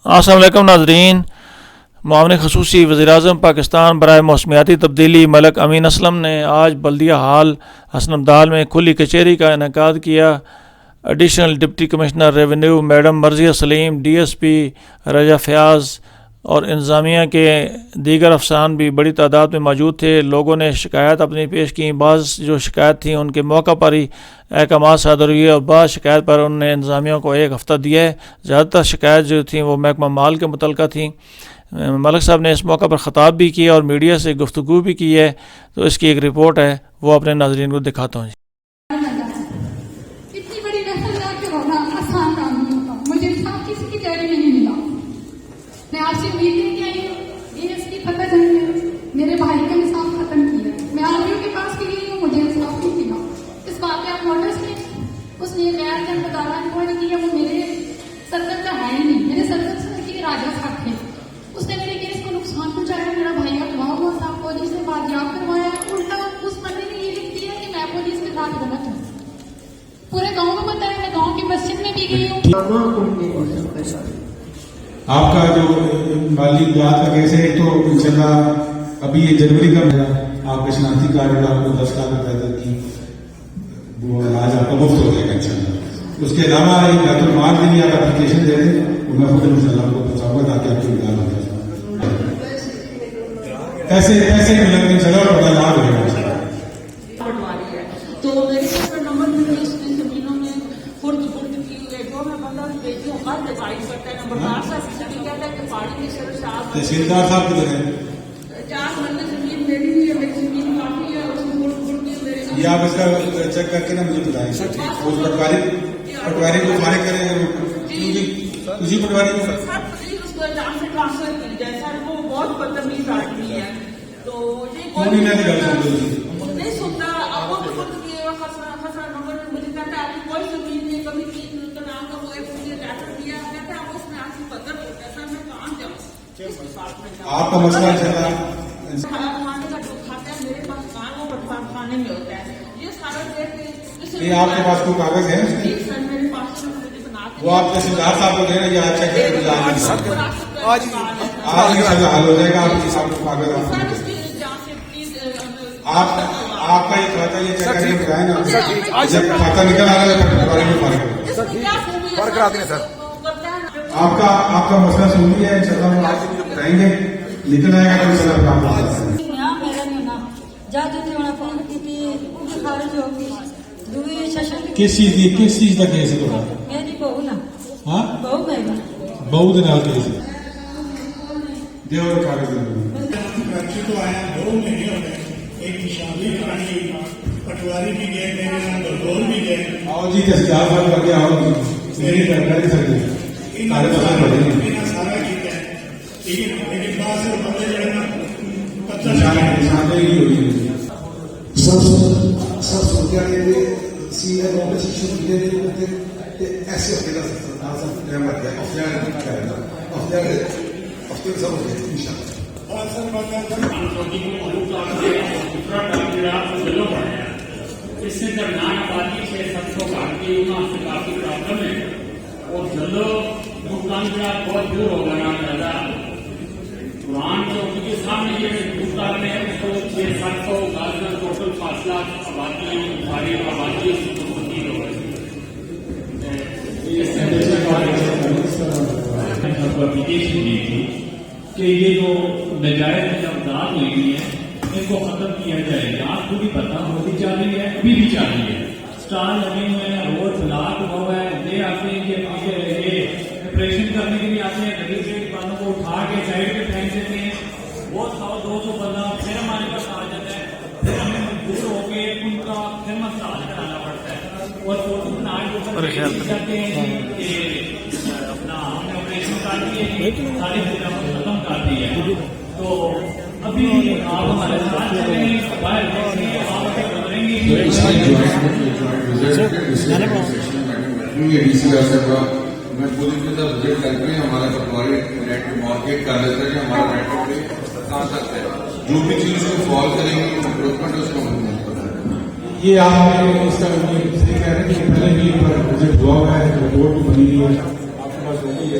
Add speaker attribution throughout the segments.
Speaker 1: السلام علیکم ناظرین. معاون خصوصی وزیراعظم پاکستان برائے موسمیاتی تبدیلی ملک امین اسلم نے آج بلدیہ ہال حسن ابدال میں کھلی کچہری کا انعقاد کیا. Additional deputy commissioner revenue madam Marziya Saleem, D S P Raja Fayyaz اور انتظامیہ کے دیگر افسران بھی بڑی تعداد میں موجود تھے. لوگوں نے شکایات اپنی پیش کی. بعض جو شکایت تھیں ان کے موقع پر ہی احکامات صادر ہوئے اور بعض شکایت پر انہوں نے انتظامیہ کو ایک ہفتہ دیا ہے. زیادہ تر شکایت جو تھیں وہ محکمہ مال کے متعلقہ تھیں. ملک صاحب نے اس موقع پر خطاب بھی کیا اور میڈیا سے گفتگو بھی کی ہے، تو اس کی ایک رپورٹ ہے، وہ اپنے ناظرین کو دکھاتا ہوں.
Speaker 2: اتنی بڑی نسل کے ہونا آسان کام نہیں ہوتا. مجھے انصاف کسی کی ڈیری نہیں ملا. میں آپ سے امید نہیں کی آئی ہوں یہ اس کی فتح جنگ ہے. میرے بھائی کا انصاف ختم کیا. میں آرمیوں کے پاس بھی گئی ہوں، مجھے انصاف نہیں ملا. اس بات پہ آپ نوٹس لیں، اس نے غیر جنگ مدارہ رپورٹ کیا، وہ میرے سرکل کا ہے ہی نہیں. میرے سرکل سے کے راجا صاحب تھے، اس نے میرے کیس کو نقصان پہنچایا. میرا بھائی اغوا ہوا تھا، پولیس نے بازیاب کروایا. الٹا اس بندے نے یہ لکھ دیا کہ میں پولیس کے ساتھ غلط ہوں. پورے گاؤں کو پتا ہے، میں گاؤں کی مسجد میں بھی گئی ہوں.
Speaker 3: آپ کا جو مالی امداد کا کیس ہے تو انشاءاللہ ابھی یہ جنوری کا مہینہ آپ کے شناختی کارڈ میں آپ کو 10 لاکھ روپے کی وہ علاج آپ کا مفت ہو جائے گا انشاءاللہ. اس کے علاوہ ایک بیت المال کے لیے آپ اپلیکیشن دے دیں، وہ میں خود انشاءاللہ آپ کو پہنچاؤں گا تاکہ آپ کی امداد ہو جائے. ایسے ملک انشاءاللہ اور بڑا لابھ ہو جائے گا.
Speaker 4: تو میرے پاس نمبر میں اس نے زمینوں میں خرد کی ریٹوں میں بندہ بیٹی ہر ڈیوائڈ کرتا ہے. نمبردار صاحب بھی کہتا ہے کہ پہاڑی کے شرط صاحب
Speaker 3: تحصیلدار صاحب کدھر ہیں؟
Speaker 4: 4 مرلے زمین میری بھی ہے، میری زمین کافی ہے، اس میں خرد کی میرے.
Speaker 3: یہ آپ اس کا چیک کر کے نا مجھے بتائیں. وہ پٹواری کو فارغ کریں، اسی پٹواری کو
Speaker 4: اس کو جان سے ٹرانسفر کی جائے. سر وہ بہت بدتمیز آدمی ہے، تو نہیں سنتا. اب وہ خود کی خسرا نمبر مجھے کہتا ہے آپ کی کوئی زمین نہیں، کبھی تین کا نام کا وہ ایک لیٹر دیا کہتا ہے اس میں آپ کی قدر ہوتا ہے. سر میں کہاں جاؤں؟
Speaker 3: آپ کا مسئلہ
Speaker 4: کھانا کمانے کا جو کھاتا ہے میرے پاس کام وہ کھانے میں ہوتا ہے. یہ سارا
Speaker 3: یہ آپ کے پاس کوئی کاغذ ہے؟
Speaker 4: سر میرے پاس
Speaker 3: وہ آپ تحصیلدار صاحب کو دینا یا چیک کر آج حل ہو جائے گا. آپ کے ساتھ کاغذ آپ کا یہ کھاتا یہ چیک کر کے بتائیں نا. جب کھاتا نکل آ رہا ہے فرق کرا دیں سر. آپ کا مسئلہ سن لیا ہے، انشاءاللہ آپ بتائیں گے نکل آئے گا تو انشاءاللہ کام کس چیز کا کیس ہے ہاں بہو دن کیس ہے دیو کاغذ
Speaker 5: تو آیا 2 مہینے ہو گئے. ایک شادی کرانی پٹواری بھی گئے، میرے نام گردول بھی گئے.
Speaker 3: آؤ جی تحصیلدار صاحب کر کے آؤ میری کر سکتے
Speaker 5: سارا کیا ہے. ٹھیک ہے، لیکن بعض بندے جو ہے نا
Speaker 6: سب سوچا کہ سی ایسے ہفتے کا ہفتے سب ہو جائے ان شاء اللہ.
Speaker 7: اس سے درمیان آبادی 600 گھر کی وہاں سے کافی پرابلم ہے اور جلو بھگتان کا بہت دور ہو گیا زیادہ قرآن چوکی کے سامنے یہ بھگتان میں اس کو 600 گھر کا ٹوٹل فاصلہ آبادی ساری آبادی اس کو تبدیل ہو گئی. اپلیکیشن دی تھی کہ یہ جو نجائز امداد ہوئی ہے ان کو ختم کیا جائے گا. آپ کو بھی پتا ہوتی چاہ رہی ہے، ابھی بھی چاہ رہی ہے. اسٹار لگے ہوئے ہیں، روڈ بلاک ہوا ہے. یہ آتے ہیں کہ آپریشن کرنے کے لیے آتے ہیں، گلی سے والوں کو اٹھا کے سائڈ پہ پھینک دیتے ہیں. وہ 100-200 بندہ پھر ہمارے پاس آ جاتا ہے، پھر ہمیں مجبور ہو کے ان کا پھر مسئلہ حل کرانا پڑتا ہے. اور فوٹو بنا جاتے ہیں کہ اپنا ہم نے آپریشن کر دیے، ساری چیزیں ختم کر دی ہے. تو ابھی آپ ہمارے ساتھ چلیں، باہر دیکھیں، آپ کریں گے.
Speaker 8: میں پوری طرح وزٹ کر کے ہمارا پٹواری نیٹ مارکیٹ کر لیتا ہے کہ ہمارا نیٹ کہاں تک ہے. جو بھی چیز کو فالو کریں گے امپروومنٹ اس کو
Speaker 3: یہ آپ اس کا صحیح کہہ رہے ہیں کہ پہلے بھی وزٹ ہوا ہوا ہے، رپورٹ بھی بنی ہوئی ہے آپ کے پاس ہوگی ہے.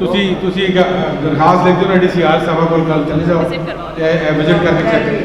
Speaker 3: ਤੁਸੀਂ ਇੱਕ ਦਰਖਾਸਤ ਲਿਖ ਦਿਓ ਨਾ ਡੀਸੀਆਰ ਸਾਹਿਬ ਕੋਲ, ਕੱਲ ਚਲੇ ਜਾਓ ਤੇ ਵਿਜ਼ਿਟ ਕਰਕੇ ਚੈੱਕ ਕਰੋ।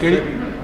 Speaker 3: ਕਿਹੜੀ?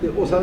Speaker 6: ਤੇ ਉਹ ਸਰ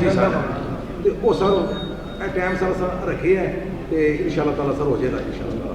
Speaker 6: ਜੀ ਸਰ ਤੇ ਉਹ ਸਰ ਇਹ ਟਾਈਮ ਸਰ ਰੱਖੇ ਹੈ ਤੇ ਇਨਸ਼ਾਅੱਲਾ ਤਾਲਾ ਸਰ ਹੋ ਜਾਏਗਾ ਇਨਸ਼ਾਅੱਲਾ ਤਾਲਾ।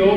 Speaker 7: 2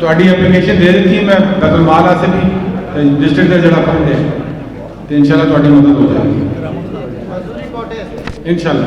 Speaker 3: ਤੁਹਾਡੀ ਐਪਲੀਕੇਸ਼ਨ ਦੇ ਦਿੱਤੀ ਮੈਂ ਬੈਤੁਲ ਮਾਲ ਆਸੇ ਵੀ ਡਿਸਟ੍ਰਿਕਟ ਦਾ ਜਿਹੜਾ ਫੰਡ ਹੈ ਤੇ ਇਨਸ਼ਾਅੱਲਾ ਤੁਹਾਡੀ ਮਦਦ ਹੋ ਜਾਏਗੀ ਇਨਸ਼ਾਅੱਲਾ।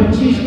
Speaker 9: 25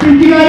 Speaker 9: PTI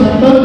Speaker 9: 70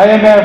Speaker 3: IMF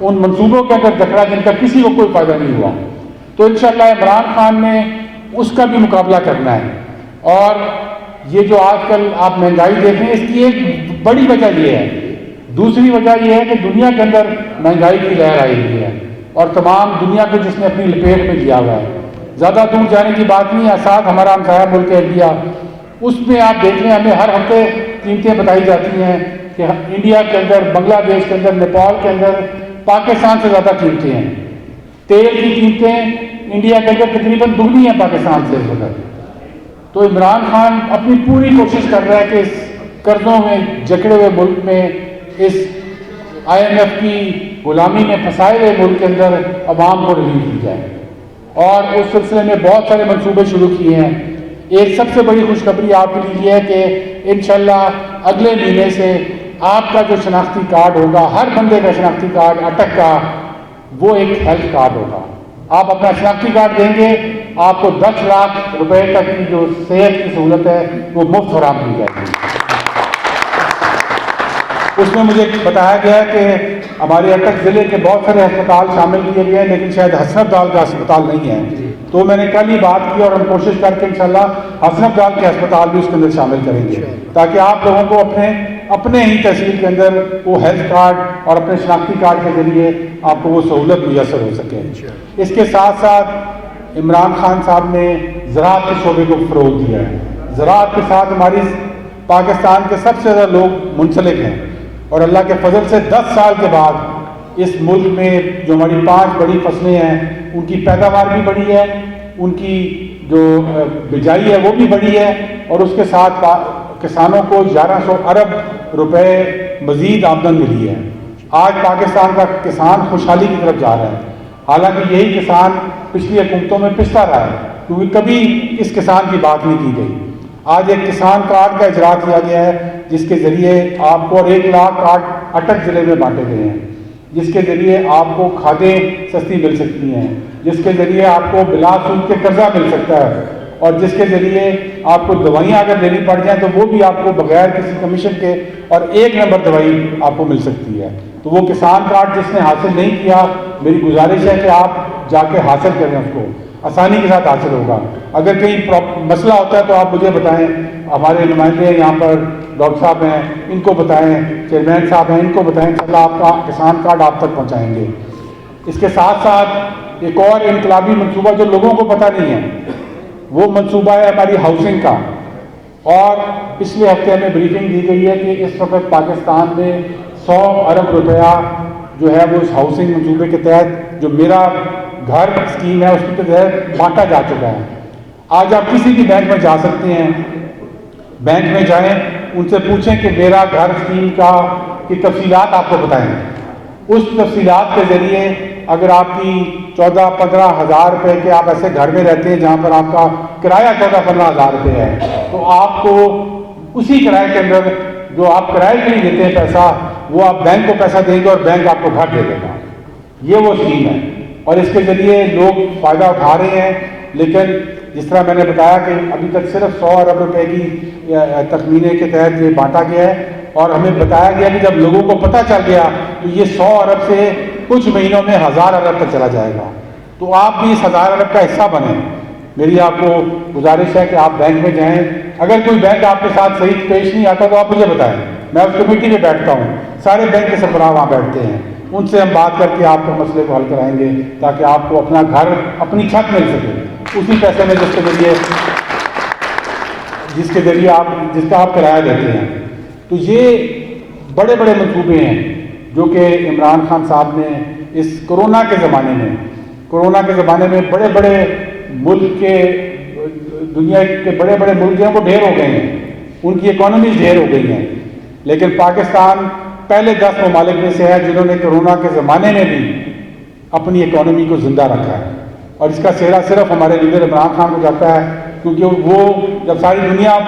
Speaker 10: ان منصوبوں کے اندر جکڑا جن کا کسی کو کوئی فائدہ نہیں ہوا. تو انشاءاللہ عمران خان نے اس کا بھی مقابلہ کرنا ہے. اور یہ جو آج کل آپ مہنگائی دیکھ رہے ہیں، اس کی ایک بڑی وجہ یہ ہے. دوسری وجہ یہ ہے کہ دنیا کے اندر مہنگائی کی لہر آئی ہوئی ہے اور تمام دنیا کو جس نے اپنی لپیٹ میں لیا ہوا ہے. زیادہ دور جانے کی بات نہیں ہے، ساتھ ہمارا ہمسایہ ملک ہے انڈیا، اس میں آپ دیکھ رہے ہیں ہمیں ہر ہفتے قیمتیں بتائی جاتی ہیں کہ انڈیا کے اندر، بنگلہ دیش کے اندر، نیپال کے اندر پاکستان سے زیادہ قیمتیں ہیں. تیل کی قیمتیں انڈیا کے اندر تقریباً دگنی ہیں پاکستان سے اس وقت. تو عمران خان اپنی پوری کوشش کر رہا ہے کہ اس قرضوں میں جکڑے ہوئے ملک میں، اس IMF کی غلامی میں پھنسائے ہوئے ملک کے اندر عوام کو ریلیف دی جائے. اور اس سلسلے میں بہت سارے منصوبے شروع کیے ہیں. ایک سب سے بڑی خوشخبری آپ کے لیے یہ ہے کہ انشاءاللہ اگلے مہینے سے آپ کا جو شناختی کارڈ ہوگا، ہر بندے کا شناختی کارڈ اٹک کا، وہ ایک ہیلتھ کارڈ ہوگا. آپ اپنا شناختی کارڈ دیں گے، آپ کو 10 لاکھ روپے تک کی جو صحت کی سہولت ہے وہ مفت فراہم کی جائے گی. اس میں مجھے بتایا گیا کہ ہمارے اٹک ضلع کے بہت سارے ہسپتال شامل کیے گئے ہیں، لیکن شاید حسنت دال کا ہسپتال نہیں ہے. تو میں نے کل ہی بات کی اور ہم کوشش کر کے انشاءاللہ حسنت دال کے ہسپتال بھی اس کے اندر شامل کریں گے، تاکہ آپ لوگوں کو اپنے ہی تحصیل کے اندر وہ ہیلتھ کارڈ اور اپنے شناختی کارڈ کے ذریعے آپ کو وہ سہولت میسر ہو سکے. اس کے ساتھ ساتھ عمران خان صاحب نے زراعت کے شعبے کو فروغ دیا ہے. زراعت کے ساتھ ہماری پاکستان کے سب سے زیادہ لوگ منسلک ہیں، اور اللہ کے فضل سے 10 سال کے بعد اس ملک میں جو ہماری 5 بڑی فصلیں ہیں ان کی پیداوار بھی بڑھی ہے، ان کی جو بجائی ہے وہ بھی بڑھی ہے، اور اس کے ساتھ کسانوں کو 1100 ارب روپے مزید آمدن ملی ہے. آج پاکستان کا کسان خوشحالی کی طرف جا رہا ہے، حالانکہ یہی کسان پچھلی حکومتوں میں پستا رہا ہے کیونکہ کبھی اس کسان کی بات نہیں کی گئی. آج ایک کسان کارڈ کا اجرا کیا گیا ہے جس کے ذریعے آپ کو 1 لاکھ کارڈ اٹک ضلع میں بانٹے گئے ہیں، جس کے ذریعے آپ کو کھادیں سستی مل سکتی ہیں، جس کے ذریعے آپ کو بلا سود کے قرضہ مل سکتا ہے، اور جس کے ذریعے آپ کو دوائیاں اگر لینی پڑ جائیں تو وہ بھی آپ کو بغیر کسی کمیشن کے اور 1 نمبر دوائی آپ کو مل سکتی ہے. تو وہ کسان کارڈ جس نے حاصل نہیں کیا، میری گزارش ہے کہ آپ جا کے حاصل کریں، اس کو آسانی کے ساتھ حاصل ہوگا. اگر کہیں مسئلہ ہوتا ہے تو آپ مجھے بتائیں، ہمارے نمائندے ہیں یہاں پر، ڈاکٹر صاحب ہیں، ان کو بتائیں، چیئرمین صاحب ہیں، ان کو بتائیں، انشاءاللہ آپ کا کسان کارڈ آپ تک پہنچائیں گے. اس کے ساتھ ساتھ ایک اور انقلابی منصوبہ جو لوگوں کو پتہ نہیں ہے، وہ منصوبہ ہے ہماری ہاؤسنگ کا. اور پچھلے ہفتے ہمیں بریفنگ دی گئی ہے کہ اس وقت پاکستان میں 100 ارب روپیہ جو ہے وہ اس ہاؤسنگ منصوبے کے تحت، جو میرا گھر اسکیم ہے اس کے تحت بانٹا جا چکا ہے. آج آپ کسی بھی بینک میں جا سکتے ہیں، بینک میں جائیں، ان سے پوچھیں کہ میرا گھر اسکیم کی تفصیلات آپ کو بتائیں. اس تفصیلات کے ذریعے اگر آپ کی 14-15 ہزار روپے کے آپ ایسے گھر میں رہتے ہیں جہاں پر آپ کا کرایہ 14-15 ہزار روپے ہے، تو آپ کو اسی کرایے کے اندر جو آپ کرائے کے لیے دیتے ہیں پیسہ، وہ آپ بینک کو پیسہ دیں گے اور بینک آپ کو گھر دے دے گا. یہ وہ اسکیم ہے، اور اس کے ذریعے لوگ فائدہ اٹھا رہے ہیں. لیکن جس طرح میں نے بتایا کہ ابھی تک صرف 100 ارب روپے کی تخمینے کے تحت یہ بانٹا گیا ہے، اور ہمیں بتایا گیا کہ جب لوگوں کو پتہ چل گیا تو یہ 100 ارب سے کچھ مہینوں میں 1000 ارب تک چلا جائے گا. تو آپ بھی اس 1000 ارب کا حصہ بنیں. میری آپ کو گزارش ہے کہ آپ بینک میں جائیں. اگر کوئی بینک آپ کے ساتھ صحیح پیش نہیں آتا تو آپ مجھے بتائیں، میں اس کمیٹی میں بیٹھتا ہوں، سارے بینک کے سربراہ وہاں بیٹھتے ہیں، ان سے ہم بات کر کے آپ کے مسئلے کو حل کرائیں گے تاکہ آپ کو اپنا گھر، اپنی چھت مل سکے اسی پیسے میں جس کے ذریعے جس کا آپ کرایہ دیتے ہیں. تو یہ بڑے بڑے منصوبے ہیں جو کہ عمران خان صاحب نے اس کورونا کے زمانے میں بڑے بڑے ملک کے، دنیا کے بڑے بڑے ملک جو ہیں وہ ڈھیر ہو گئے ہیں، ان کی اکانومیز ڈھیر ہو گئی ہیں، لیکن پاکستان پہلے 10 ممالک میں سے ہے جنہوں نے کورونا کے زمانے میں بھی اپنی اکانومی کو زندہ رکھا ہے. اور اس کا سہرا صرف ہمارے لیڈر عمران خان کو جاتا ہے، کیونکہ وہ جب ساری دنیا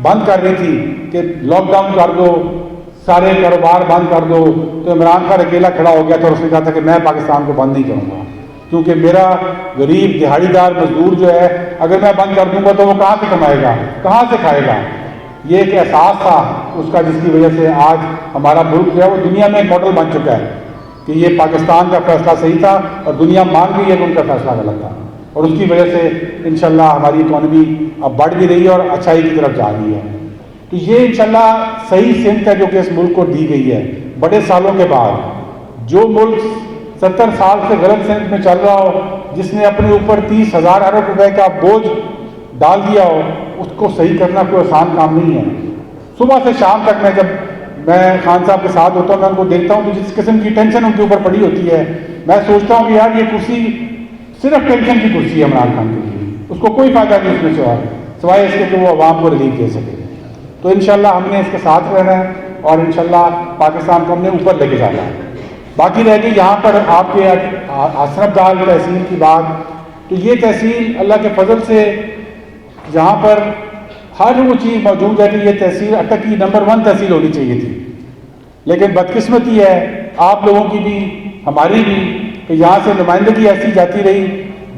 Speaker 10: بند کر رہی تھی کہ لاک ڈاؤن کر دو، سارے کاروبار بند کر دو، تو عمران خان اکیلا کھڑا ہو گیا تھا اور اس نے کہا تھا کہ میں پاکستان کو بند نہیں کروں گا، کیونکہ میرا غریب دہاڑی دار مزدور جو ہے اگر میں بند کر دوں گا تو وہ کہاں سے کمائے گا، کہاں سے کھائے گا. یہ ایک احساس تھا اس کا، جس کی وجہ سے آج ہمارا ملک جو ہے وہ دنیا میں ایک ماڈل بن چکا ہے کہ یہ پاکستان کا فیصلہ صحیح تھا اور دنیا مان گئی ہے کہ ان کا فیصلہ غلط تھا، اور اس کی وجہ سے انشاءاللہ ہماری اکانومی اب بڑھ بھی رہی ہے اور اچھائی کی طرف جا رہی ہے. تو یہ انشاءاللہ صحیح سمت ہے جو کہ اس ملک کو دی گئی ہے. بڑے سالوں کے بعد جو ملک 70 سال سے غلط سمت میں چل رہا ہو، جس نے اپنے اوپر 30,000 ارب روپے کا بوجھ ڈال دیا ہو، اس کو صحیح کرنا کوئی آسان کام نہیں ہے. صبح سے شام تک جب میں خان صاحب کے ساتھ ہوتا ہوں، میں ان کو دیکھتا ہوں کہ جس قسم کی ٹینشن ان کے اوپر پڑی ہوتی ہے، میں سوچتا ہوں کہ یار یہ کرسی صرف ٹینشن کی کرسی ہے عمران خان کے لیے، اس کو کوئی فائدہ نہیں اس میں سوائے اس کے کہ وہ عوام کو ریلیف دے سکے. تو انشاءاللہ ہم نے اس کے ساتھ رہنا ہے اور انشاءاللہ پاکستان کو ہم نے اوپر لے کے جانا ہے. باقی رہ گئی یہاں پر آپ کے حسن ڈال تحصیل کی بات، تو یہ تحصیل اللہ کے فضل سے یہاں پر ہر وہ چیز موجود ہے کہ یہ تحصیل اٹک کی نمبر 1 تحصیل ہونی چاہیے تھی. لیکن بدقسمتی ہے آپ لوگوں کی بھی ہماری بھی کہ یہاں سے نمائندگی ایسی جاتی رہی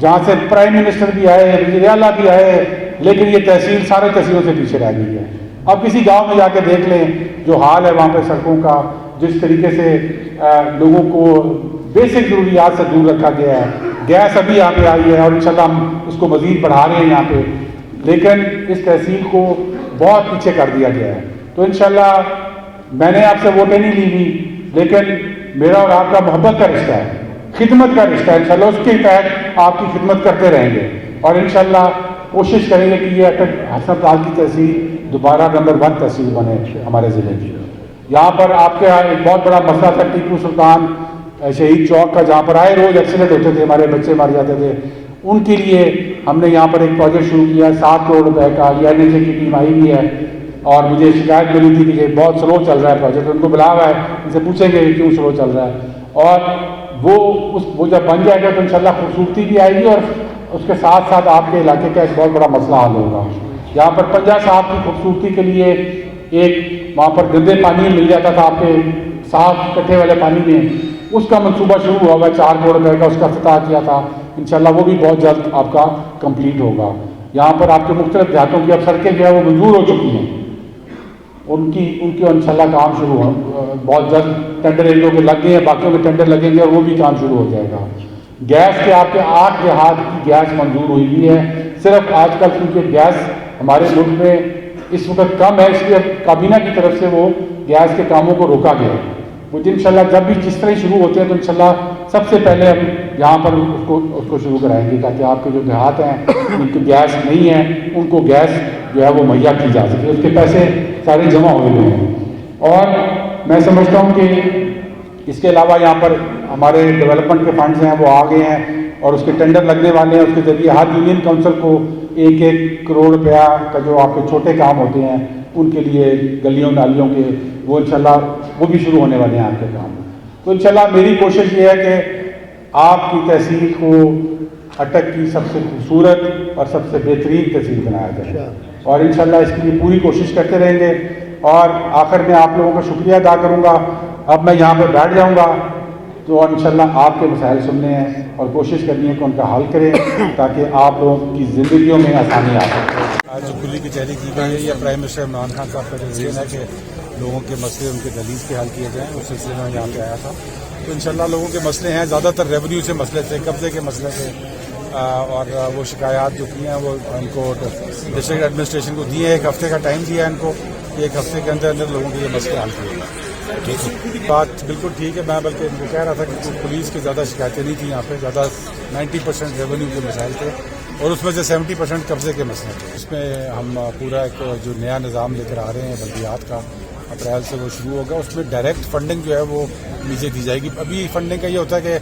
Speaker 10: جہاں سے پرائم منسٹر بھی آئے، وزیر اعلیٰ بھی آئے، لیکن یہ تحصیل سارے تحصیلوں سے پیچھے رہ گئی ہے. اب کسی گاؤں میں جا کے دیکھ لیں جو حال ہے وہاں پہ سڑکوں کا، جس طریقے سے لوگوں کو بیسک ضروریات سے دور رکھا گیا ہے. گیس ابھی یہاں پہ آئی ہے اور انشاءاللہ ہم اس کو مزید بڑھا رہے ہیں یہاں پہ، لیکن اس تحصیل کو بہت پیچھے کر دیا گیا ہے. تو انشاءاللہ میں نے آپ سے ووٹیں نہیں لی ہوئی، لیکن میرا اور آپ کا محبت کا رشتہ ہے، خدمت کا رشتہ ہے. انشاءاللہ اس کے تحت آپ کی خدمت کرتے رہیں گے اور انشاءاللہ کوشش کریں گے کہ یہ اٹک حسن ڈال کی تحصیل دوبارہ نمبر 1 تحصیل بنے ہمارے ضلع کی. یہاں پر آپ کے ایک بہت بڑا مسئلہ تھا ٹیپو سلطان شہید چوک کا، جہاں پر آئے روز ایکسیڈنٹ ہوتے تھے، ہمارے بچے مار جاتے تھے. ان کے لیے ہم نے یہاں پر ایک پروجیکٹ شروع کیا ہے 7 کروڑ روپے کا. NHA کی ٹیم آئی ہوئی ہے اور مجھے شکایت ملی تھی کہ یہ بہت سلو چل رہا ہے پروجیکٹ. ان کو بلا ہوا ہے، ان سے پوچھیں گے کہ کیوں سلو چل رہا ہے، اور وہ جب بن جائے گا تو انشاءاللہ خوبصورتی بھی آئے گی اور اس کے ساتھ ساتھ آپ کے علاقے کا ایک بہت بڑا مسئلہ حل ہوگا. یہاں پر پنجہ صاحب کی خوبصورتی کے لیے ایک وہاں پر گندے پانی مل جاتا تھا آپ کے صاف کٹھے والے پانی میں، اس کا منصوبہ شروع ہوا ہوا 4 کروڑ روپے کا، اس کا افتتاح کیا تھا. انشاءاللہ وہ بھی بہت جلد آپ کا کمپلیٹ ہوگا. یہاں پر آپ کے مختلف دیہاتوں کی اب سڑکیں جو ہے وہ منظور ہو چکی ہیں، ان کی انشاءاللہ کام شروع ہو بہت جلد. ٹینڈر ایریوں کے لگ گئے ہیں، باقیوں کے ٹینڈر لگیں گے اور وہ بھی کام شروع ہو جائے گا. گیس کے آپ کے 8 دیہات کی گیس منظور ہوئی ہوئی ہے. صرف آج کل کیونکہ گیس ہمارے ملک میں اس وقت کم ہے، اس لیے کابینہ کی طرف سے وہ گیس کے کاموں کو روکا گیا ہے. وہ انشاءاللہ جب بھی جس طرح شروع ہوتے ہیں تو انشاءاللہ سب سے پہلے ہم یہاں پر اس کو شروع کرائیں گے تاکہ آپ کے جو دیہات ہیں ان کی گیس نہیں ہے ان کو گیس جو ہے وہ مہیا کی جا سکے. اس کے پیسے سارے جمع ہوئے ہوئے ہیں اور میں سمجھتا ہوں کہ اس کے علاوہ یہاں پر ہمارے ڈیولپمنٹ کے فنڈز ہیں وہ آ گئے ہیں اور اس کے ٹینڈر لگنے والے ہیں. اس کے ذریعے ہر یونین کونسل کو 1 کروڑ روپیہ کا جو آپ کے چھوٹے کام ہوتے ہیں ان کے لیے گلیوں نالیوں کے وہ انشاءاللہ وہ بھی شروع ہونے والے ہیں آپ کے کام. تو انشاءاللہ میری کوشش یہ ہے کہ آپ کی تحصیل کو اٹک کی سب سے خوبصورت اور سب سے بہترین تحصیل بنایا جائے اور انشاءاللہ اس کے لیے پوری کوشش کرتے رہیں گے. اور آخر میں آپ لوگوں کا شکریہ ادا کروں گا. اب میں یہاں پر بیٹھ جاؤں گا تو انشاءاللہ آپ کے مسائل سننے ہیں اور کوشش کرنی ہے کہ ان کا حل کریں تاکہ آپ لوگوں کی زندگیوں میں آسانی آ سکے.
Speaker 3: آج جو کھلی کچہری کی گئی ہے یا پرائم منسٹر عمران خان صاحب کا جو ذہن ہے کہ لوگوں کے مسئلے ان کے دلیل کے حل کیے جائیں، اس سلسلے میں یہاں پہ آیا تھا. تو انشاءاللہ لوگوں کے مسئلے ہیں، زیادہ تر ریونیو سے مسئلے تھے، قبضے کے مسئلے تھے اور وہ شکایات جو کی ہیں وہ ان کو ڈسٹرکٹ ایڈمنسٹریشن کو دیے. 1 ہفتے کا ٹائم دیا ہے ان کو، 1 ہفتے کے اندر اندر لوگوں کے یہ مسئلے حل کیے گئے. بات بالکل ٹھیک ہے. میں بلکہ ان کو کہہ رہا تھا کہ پولیس کی زیادہ شکایتیں نہیں تھیں یہاں پہ، زیادہ 90% ریونیو کے مسائل تھے اور اس میں سے 70% قبضے کے مسئلے تھے. اس میں ہم پورا ایک جو نیا نظام لے کر آ رہے ہیں بلدیات کا، اپریل سے وہ شروع ہوگا. اس میں ڈائریکٹ فنڈنگ جو ہے وہ نیچے دی جائے گی. ابھی فنڈنگ کا یہ ہوتا ہے کہ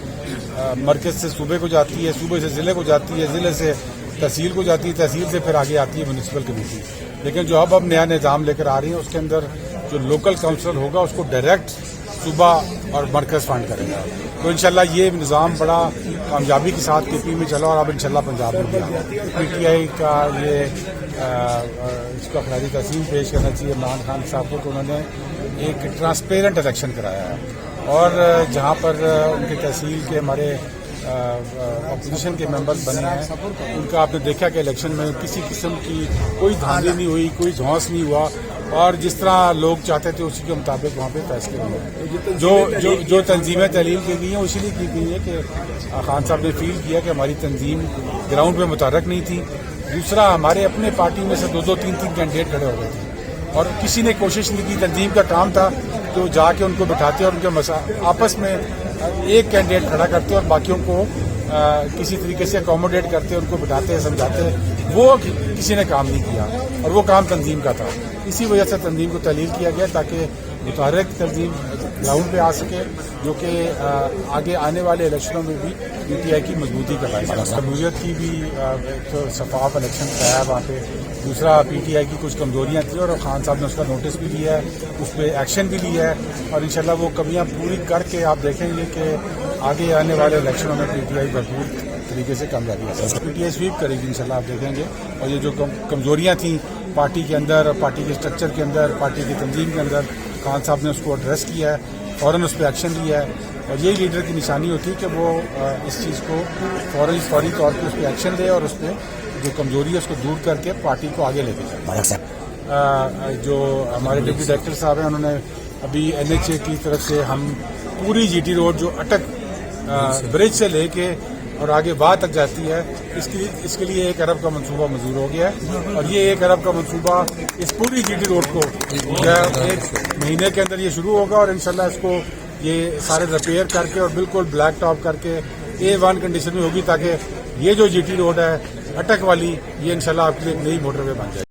Speaker 3: مرکز سے صوبے کو جاتی ہے، صوبے سے ضلع کو جاتی ہے، ضلع سے تحصیل کو جاتی ہے، تحصیل سے پھر آگے آتی ہے میونسپل کمیٹی. لیکن جو اب نیا نظام لے کر آ رہی ہیں اس کے اندر جو لوکل کاؤنسلر ہوگا اس کو ڈائریکٹ صوبہ اور مرکز فنڈ کرے گا. تو انشاءاللہ یہ نظام بڑا کامیابی کے ساتھ KP میں چلا اور اب انشاءاللہ پنجاب میں بھی آ. PTI کا یہ اس کا خراج تحسین پیش کرنا چاہیے عمران خان صاحب کو کہ انہوں نے ایک ٹرانسپیرنٹ الیکشن کرایا ہے اور جہاں پر ان کی تحصیل کے ہمارے
Speaker 10: اپوزیشن کے ممبرز بنے ہیں ان کا آپ نے دیکھا کہ الیکشن میں کسی قسم کی کوئی دھاندلی نہیں ہوئی، کوئی جھونس نہیں ہوا، اور جس طرح لوگ چاہتے تھے اسی کے مطابق وہاں پہ فیصلے ہوئے. جو تنظیمیں تحلیل کی گئی ہیں اسی لیے کی گئی ہے کہ خان صاحب نے فیل کیا کہ ہماری تنظیم گراؤنڈ پہ متحرک نہیں تھی. دوسرا، ہمارے اپنے پارٹی میں سے 2-2 3-3 کینڈیڈیٹ کھڑے ہو گئے تھے اور کسی نے کوشش نہیں کی. تنظیم کا کام تھا تو جا کے ان کو بٹھاتے اور ان کے آپس میں ایک کینڈیڈیٹ کھڑا کرتے اور باقیوں کو کسی طریقے سے اکوموڈیٹ کرتے، ان کو بٹھاتے سمجھاتے. وہ کسی نے کام نہیں کیا اور وہ کام تنظیم کا تھا. اسی وجہ سے تنظیم کو تحلیل کیا گیا تاکہ متحرک تنظیم گراؤنڈ پہ آ سکے، جو کہ آگے آنے والے الیکشنوں میں بھی پی ٹی آئی کی مضبوطی کا باعث ہے. قبولیت کی بھی ایک شفاف الیکشن کرایا وہاں پہ. دوسرا، پی ٹی آئی کی کچھ کمزوریاں تھیں اور خان صاحب نے اس کا نوٹس بھی لیا ہے، اس پہ ایکشن بھی لیا ہے، اور انشاءاللہ وہ کمیاں پوری کر کے آپ دیکھیں گے کہ آگے آنے والے الیکشنوں میں پی ٹی آئی بھرپور طریقے سے کامیابی حاصل. پی ٹی آئی سویپ کرے گی انشاءاللہ، آپ دیکھیں گے. اور یہ جو کمزوریاں تھیں پارٹی کے اندر، پارٹی کے اسٹرکچر کے اندر، پارٹی کی تنظیم کے اندر، خان صاحب نے اس کو ایڈریس کیا ہے، فوراً اس پہ ایکشن لیا ہے. اور یہی لیڈر کی نشانی ہوتی ہے کہ وہ اس چیز کو فوری طور پہ اس پہ ایکشن لے اور اس پہ جو کمزوری ہے اس کو دور کر کے پارٹی کو آگے لے کے جائے. جو ہمارے ڈپٹی ڈائریکٹر صاحب ہیں، انہوں نے ابھی NHA کی طرف سے ہم پوری GT روڈ جو اٹک برج سے لے کے اور آگے واہ تک جاتی ہے، اس کے لیے 1 ارب کا منصوبہ منظور ہو گیا ہے. اور یہ 1 ارب کا منصوبہ اس پوری GT روڈ کو 1 مہینے کے اندر یہ شروع ہوگا، اور انشاءاللہ اس کو یہ سارے ریپیئر کر کے اور بالکل بلیک ٹاپ کر کے A1 کنڈیشن میں ہوگی، تاکہ یہ جو GT روڈ ہے اٹک والی، یہ انشاءاللہ آپ کے لیے ایک نئی موٹر وے بن جائے.